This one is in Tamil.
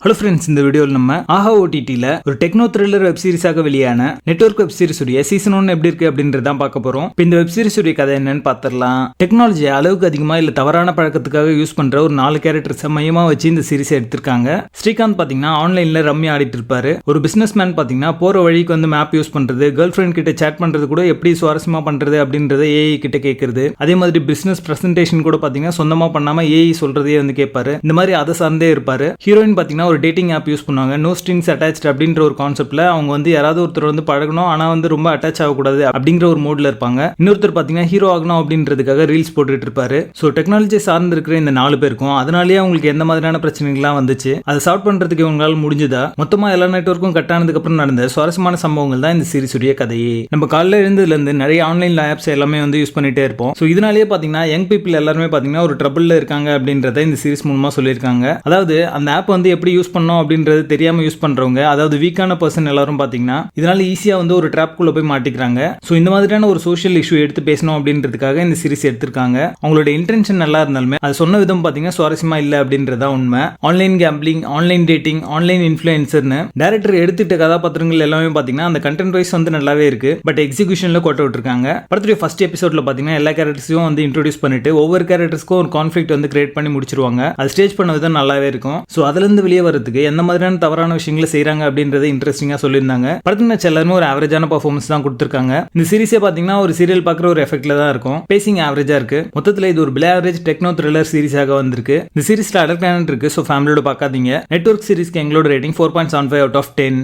ஹலோ ஃப்ரெண்ட்ஸ், இந்த வீடியோவில் நம்ம ஆஹா ஓடிடியில் ஒரு டெக்னோ த்ரில்லர் வெப் சீரிஸாக வெளியான நெட்வொர்க் வெப் சீரிஸ் உடைய சீசன் 1 எப்படி இருக்கு அப்படின்றதான் பார்க்க போறோம். இப்போ இந்த வெப் சீரிஸ் உடைய கதை என்னன்னு பார்த்துடலாம். டெக்னாலஜி அளவுக்கு அதிகமா இல்ல தவறான பழக்கத்துக்காக யூஸ் பண்ற ஒரு 4 கேரக்டர்ஸை மையமா வச்சு இந்த சீரிஸை எடுத்திருக்காங்க. ஸ்ரீகாந்த் பாத்தீங்கன்னா ஆன்லைன்ல ரம்மி ஆடிட்டு இருப்பாரு. ஒரு பிசினஸ் மேன் பாத்தீங்கன்னா போற வழிக்கு வந்து மேப் யூஸ் பண்றது, கேர்ள் ஃபிரெண்ட் கிட்ட சேட் பண்றது கூட எப்படி சுவாரஸ்யமா பண்றது அப்படின்றத ஏஐ கிட்ட கேட்கறது. அதே மாதிரி பிசினஸ் பிரசன்டேஷன் கூட பாத்தீங்கன்னா சொந்தமா பண்ணாம ஏஐ சொல்றதே வந்து கேட்பாரு. இந்த மாதிரி அதை சார்ந்தே இருப்பாரு. ஹீரோயின் பாத்தீங்கன்னா ஒரு டேட்டிங் ஆப் யூஸ் பண்ணுவாங்க. நோ ஸ்ட்ரிங்ஸ் அட்டாச்ட் அப்படின்ற ஒரு கான்செப்ட்ல அவங்க வந்து யாராவது ஒருத்தர் வந்து பழகணும், ஆனா வந்து ரொம்ப அட்டாச் ஆகக்கூடாது அப்படிங்கிற ஒரு மோட்ல இருப்பாங்க. இன்னொருத்தர் பாத்தீங்கன்னா ஹீரோ ஆகணும் அப்படின்றதுக்காக ரீல்ஸ் போட்டுட்டு இருப்பாரு. ஸோ டெக்னாலஜி சார்ந்து இருக்கிற இந்த 4 பேருக்கும் அதனாலேயே அவங்களுக்கு எந்த மாதிரியான பிரச்சனைகள்லாம் வந்துச்சு, அதை சால்வ் பண்றதுக்கு இவங்களால முடிஞ்சதா, மொத்தமா எல்லா நெட்வொர்க்கும் கட் ஆனதுக்கு அப்புறம் நடந்த சுவாரஸ்யமான சம்பவங்கள் தான் இந்த சீரிஸ் உடைய கதையே. நம்ம காலையில இருந்ததுல இருந்து நிறைய ஆன்லைன் ஆப்ஸ் எல்லாமே வந்து யூஸ் பண்ணிட்டே இருப்போம். ஸோ இதனாலேயே பாத்தீங்கன்னா யங் பீப்புள் எல்லாருமே பாத்தீங்கன்னா ஒரு ட்ரபிள்ல இருக்காங்க அப்படின்றத இந்த சீரிஸ் மூலமா சொல்லியிருக்காங்க. அதாவது அந்த ஆப் வந்து எப்படி யூஸ் பண்ணோம் அப்படின்றது தெரியாம யூஸ் பண்றவங்க, அதாவது வீக்கான பர்சன் எல்லாரும் பாத்தீங்கன்னா இதனால ஈஸியா வந்து ஒரு ட்ராப் குள்ள போய் மாட்டிக்கிறாங்க. சோ இந்த மாதிரியான ஒரு சோஷியல் இஷ்யூ எடுத்து பேசணும் அப்படின்றதுக்காக இந்த சீரிஸ் எடுத்திருக்காங்க. அவங்களோட இன்டென்ஷன் நல்லா இருந்தாலுமே அது சொன்ன விதம் பாத்தீங்கன்னா சுவாரஸ்யமா இல்ல அப்படின்றதா உண்மை. Online gambling, online dating, online இன்ஃப்ளூயன்சர்னு டைரக்டர் எடுத்துட்ட கதாபாத்திரங்கள் எல்லாமே பாத்தீங்கன்னா அந்த கண்டென்ட் வைஸ் வந்து நல்லாவே இருக்கு. பட் எக்ஸிகியூஷன்ல கோட்ட விட்டுருக்காங்க. படத்துடைய ஃபர்ஸ்ட் எபிசோட்ல பாத்தீங்கன்னா எல்லா கேரக்டர்ஸையும் வந்து இன்ட்ரோடியூஸ் பண்ணிட்டு ஒவ்வொரு கேரக்டர்ஸ்க்கும் ஒரு கான்ஃபிளிக்ட் வந்து கிரியேட் பண்ணி முடிச்சிருவாங்க. அது ஸ்டேஜ் பண்ண விதம் நல்லாவே இருக்கும். சோ அதுல இருந்து வெளியே வரதுக்கு எந்த மாதிரியான தவறான விஷயங்களை செய்யறாங்க அப்படின்றது இன்ட்ரெஸ்டிங்கா சொல்லியிருந்தாங்க. படத்துல எல்லாருமே ஒரு ஆவரேஜான பெர்ஃபார்மன்ஸ் தான் கொடுத்திருக்காங்க. இந்த சீரிஸே பாத்தீங்கன்னா ஒரு சீரியல் பாக்குற ஒரு எஃபெக்ட்ல தான் இருக்கும். பேசிங் ஆவரேஜா இருக்கு. மொத்தத்துல இது ஒரு பிலே ஆவரேஜ் டெக்னோ த்ரில்லர் சீரிஸாக வந்திருக்கு. இந்த சீரிஸ்ல அடக்ட் இருக்கு. சோ ஃபேமிலியோட பார்க்காதீங்க. நெட்வொர்க் சீரிஸ்க்கு எங்களோட ரேட்டிங் 4.75 out of 10.